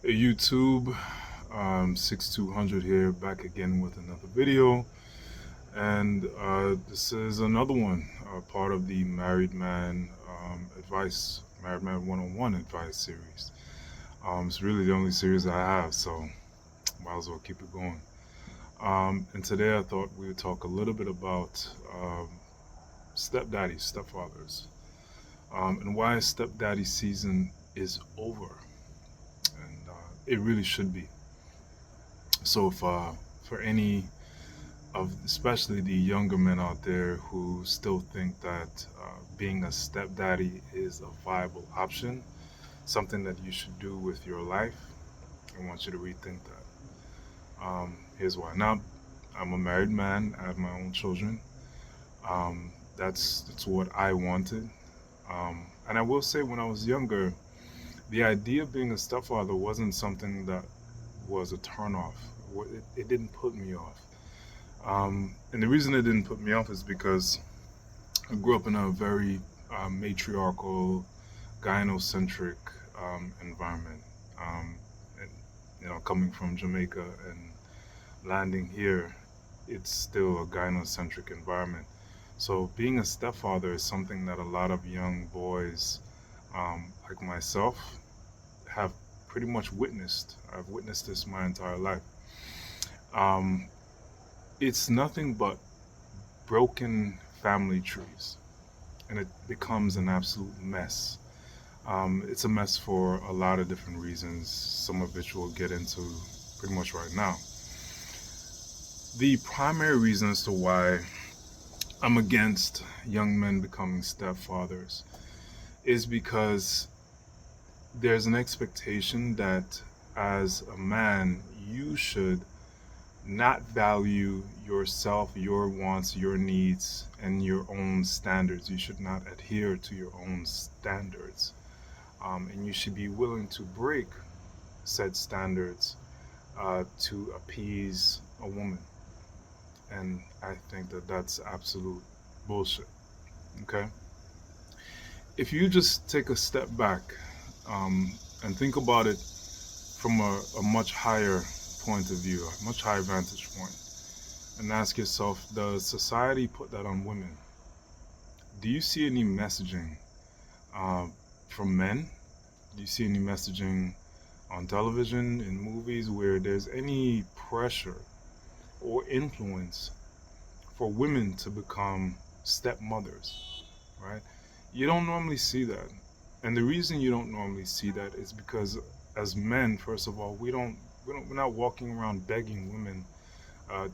Hey YouTube, 6200 here, back again with another video, and this is another one, part of the Married Man 101 advice series. It's really the only series I have, so might as well keep it going. And today I thought we would talk a little bit about stepdaddies, stepfathers, and why stepdaddy season is over, and it really should be. So for any of especially the younger men out there who still think that being a stepdaddy is a viable option, something that you should do with your life, I want you to rethink that. Here's why. Now, I'm a married man. I have my own children. That's what I wanted. And I will say, when I was younger, the idea of being a stepfather wasn't something that was a turnoff. It didn't put me off. And the reason it didn't put me off is because I grew up in a very matriarchal, gynocentric environment. And, coming from Jamaica and landing here, it's still a gynocentric environment. So being a stepfather is something that a lot of young boys, like myself, have pretty much witnessed. I've witnessed this my entire life. Um, it's nothing but broken family trees, and it becomes an absolute mess. It's a mess for a lot of different reasons, some of which we'll get into pretty much right now. The primary reason as to why I'm against young men becoming stepfathers is because there's an expectation that as a man, you should not value yourself, your wants, your needs, and your own standards. You should not adhere to your own standards. And you should be willing to break said standards to appease a woman. And I think that that's absolute bullshit. Okay? If you just take a step back and think about it from a much higher point of view, a much higher vantage point, and ask yourself, does society put that on women? Do you see any messaging uh, from men? Do you see any messaging on television, in movies, where there's any pressure or influence for women to become stepmothers, right? You don't normally see that. And the reason you don't normally see that is because as men, first of all, we're not walking around begging women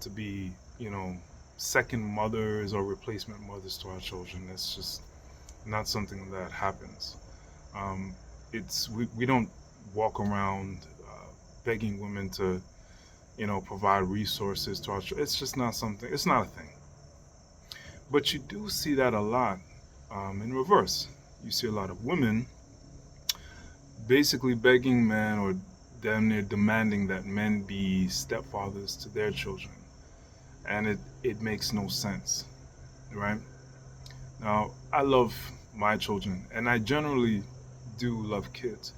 to be, second mothers or replacement mothers to our children. That's just not something that happens. Um, we don't walk around begging women to, provide resources to our children. It's just not something. It's not a thing. But you do see that a lot in reverse. You see a lot of women basically begging men or damn near demanding that men be stepfathers to their children. And it makes no sense, right? Now, I love my children, and I generally do love kids,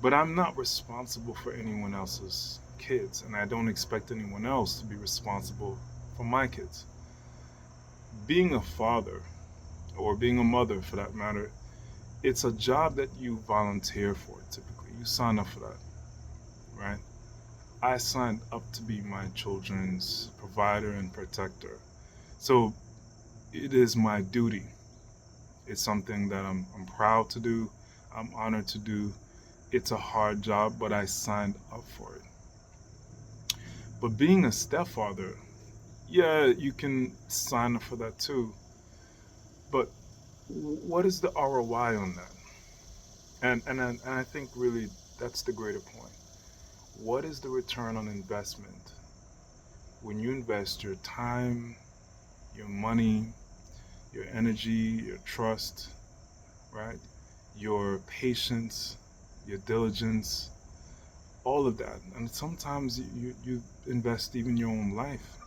but I'm not responsible for anyone else's kids, and I don't expect anyone else to be responsible for my kids. Being a father, or being a mother for that matter, it's a job that you volunteer for typically. You sign up for that, right? I signed up to be my children's provider and protector. So it is my duty. It's something that I'm proud to do. I'm honored to do. It's a hard job, but I signed up for it. But being a stepfather, yeah, you can sign up for that too. But what is the ROI on that? And I think really that's the greater point. What is the return on investment when you invest your time, your money, your energy, your trust, right? Your patience, your diligence, all of that. And sometimes you invest even your own life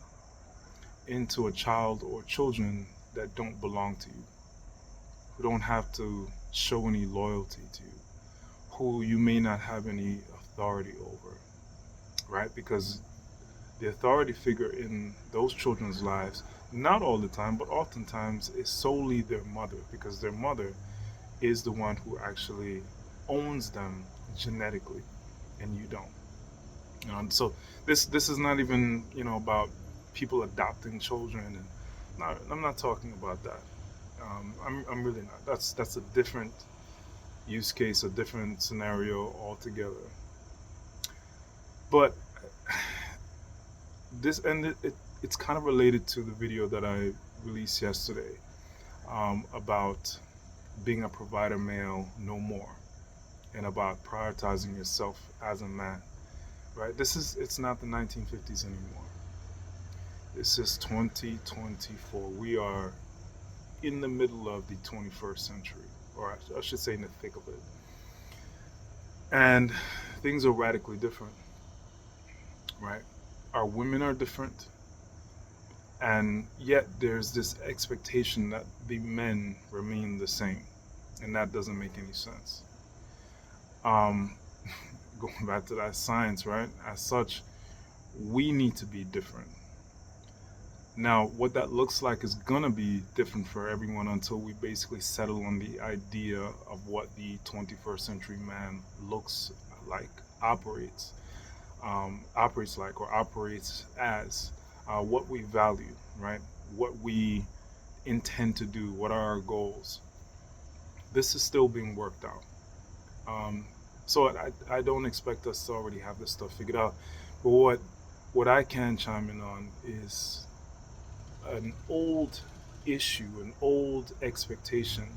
into a child or children that don't belong to you, who don't have to show any loyalty to you, who you may not have any authority over, right? Because the authority figure in those children's lives, not all the time, but oftentimes, is solely their mother, because their mother is the one who actually owns them genetically, and you don't. So this is not even about people adopting children, and I'm not talking about that. I'm really not. That's a different use case, a different scenario altogether. But this and it's kind of related to the video that I released yesterday, about being a provider male no more, and about prioritizing yourself as a man. Right? It's not the 1950s anymore. This is 2024. We are in the middle of the 21st century, or I should say in the thick of it. And things are radically different, right? Our women are different, and yet there's this expectation that the men remain the same, and that doesn't make any sense. Um, Going back to that science, right? As such, we need to be different. Now, what that looks like is gonna be different for everyone until we basically settle on the idea of what the 21st century man looks like, operates like, or operates as, what we value, right? What we intend to do, what are our goals. This is still being worked out. Um, so I don't expect us to already have this stuff figured out. But what I can chime in on is an old issue, an old expectation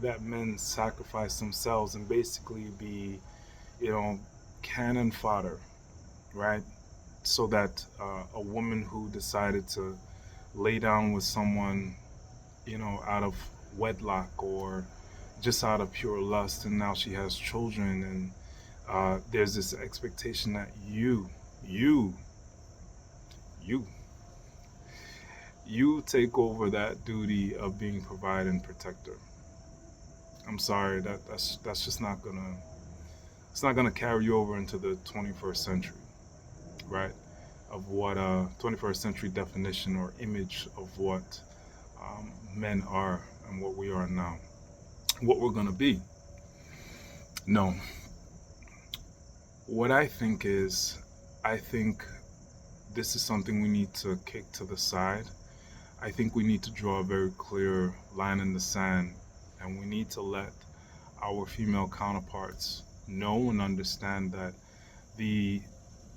that men sacrifice themselves and basically be, you know, cannon fodder, right? So that a woman who decided to lay down with someone, out of wedlock or just out of pure lust, and now she has children, and there's this expectation that you, you, you take over that duty of being provider and protector. I'm sorry, that's just not gonna it's not gonna carry you over into the 21st century, right? Of what 21st century definition or image of what men are and what we are now, what we're gonna be. No, what I think this is something we need to kick to the side. I think we need to draw a very clear line in the sand, and we need to let our female counterparts know and understand that the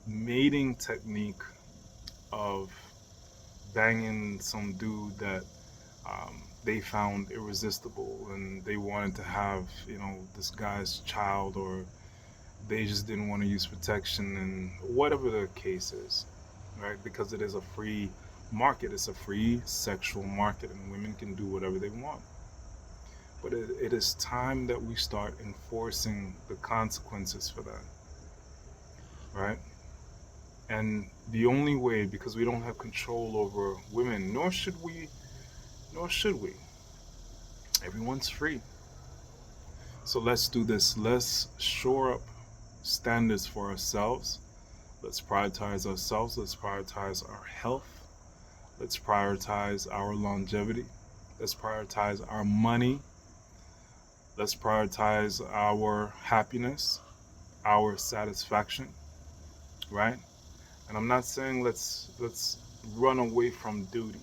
mating technique of banging some dude that they found irresistible, and they wanted to have, this guy's child, or they just didn't want to use protection, and whatever the case is, right? Because it is a free market, it's a free sexual market, and women can do whatever they want. But it is time that we start enforcing the consequences for that, right? And the only way, because we don't have control over women, nor should we. Everyone's free. So let's do this. Let's shore up standards for ourselves. Let's prioritize ourselves. Let's prioritize our health. Let's prioritize our longevity. Let's prioritize our money. Let's prioritize our happiness, our satisfaction, right? And I'm not saying let's run away from duty,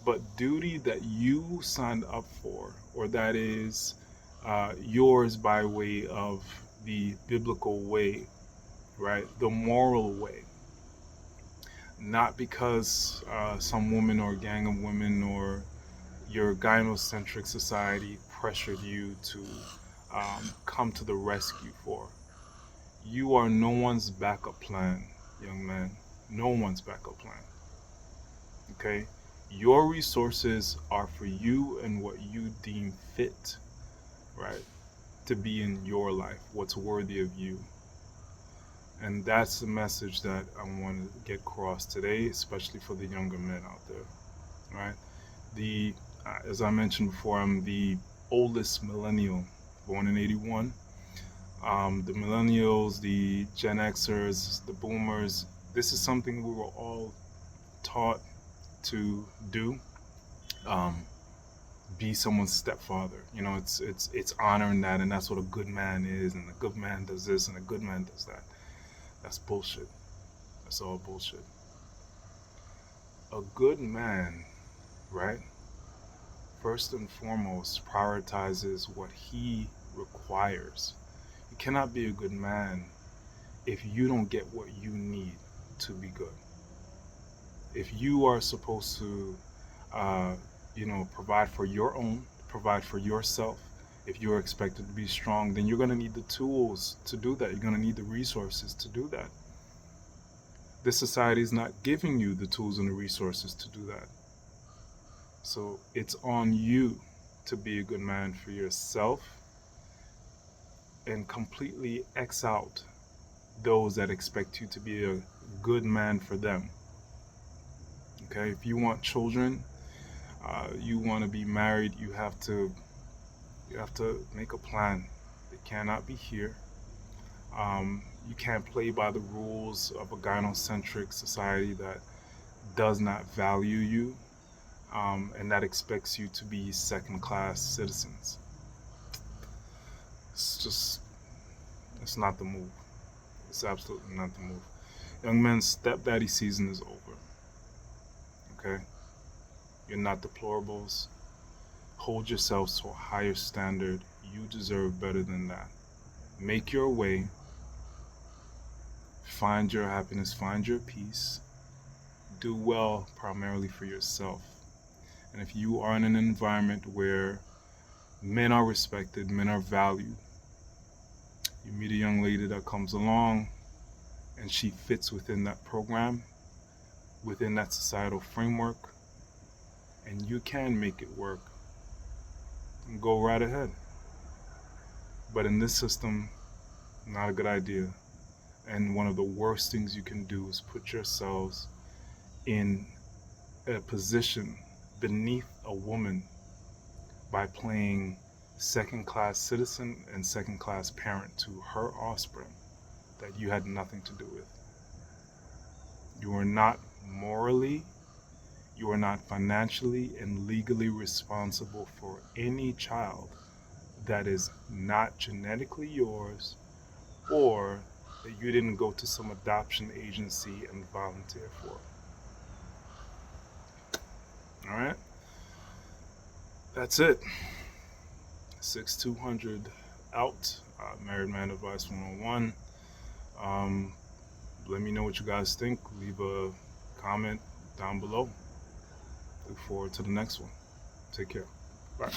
but duty that you signed up for, or that is yours by way of the biblical way, right? The moral way. Not because some woman or gang of women or your gynocentric society pressured you to come to the rescue for. You are no one's backup plan, young man. No one's backup plan. Okay? Your resources are for you and what you deem fit, right? To be in your life, what's worthy of you. And that's the message that I want to get across today, especially for the younger men out there, right? As I mentioned before, I'm the oldest millennial, born in '81. The millennials, the Gen Xers, the boomers. This is something we were all taught to do. Um, be someone's stepfather. It's honoring that, and that's what a good man is, and a good man does this, and a good man does that. That's bullshit. That's all bullshit. A good man, right? First and foremost, prioritizes what he requires. You cannot be a good man if you don't get what you need to be good. If you are supposed to, provide for your own, provide for yourself, if you're expected to be strong, then you're going to need the tools to do that. You're going to need the resources to do that. This society is not giving you the tools and the resources to do that. So it's on you to be a good man for yourself and completely X out those that expect you to be a good man for them. Okay, if you want children, you want to be married, you have to make a plan. They cannot be here. You can't play by the rules of a gynocentric society that does not value you, and that expects you to be second-class citizens. It's not the move. It's absolutely not the move. Young men's stepdaddy season is over. Okay? You're not deplorables. Hold yourselves to a higher standard. You deserve better than that. Make your way. Find your happiness. Find your peace. Do well primarily for yourself. And if you are in an environment where men are respected, men are valued, you meet a young lady that comes along and she fits within that program, within that societal framework, and you can make it work, go right ahead. But in this system, not a good idea. And one of the worst things you can do is put yourselves in a position beneath a woman by playing second-class citizen and second-class parent to her offspring that you had nothing to do with. You are not morally, you are not financially and legally responsible for any child that is not genetically yours, or that you didn't go to some adoption agency and volunteer for. All right? That's it. 6200 out. Married Man Advice 101. Let me know what you guys think. Leave a comment down below. Look forward to the next one. Take care. Bye.